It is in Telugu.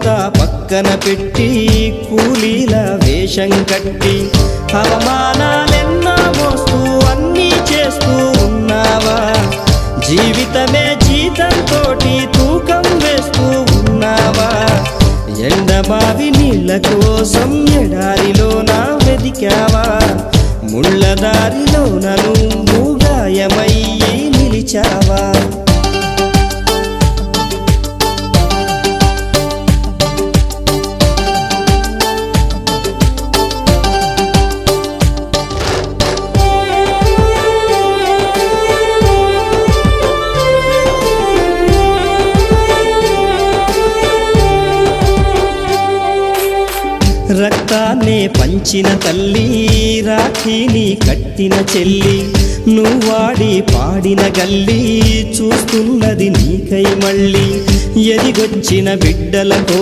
అంతా పక్కన పెట్టి కూలీల వేషం కట్టి అవమానాలెన్నో మోస్తూ అన్నీ చేస్తూ ఉన్నావా? జీవితమే జీతంతోటి తూకం వేస్తూ ఉన్నావా? ఎండమావి నీళ్ళ కోసం ఎడారిలోన వెదికావా? ముళ్ళదారిలోన నువ్వు గాయమయ్యి నిలిచావా? రక్తాన్నే పంచిన తల్లి, రాఖీని కట్టిన చెల్లి, నువ్వాడి పాడిన గల్లి చూస్తున్నది నీకై మళ్ళీ. ఎదిగొచ్చిన బిడ్డలకు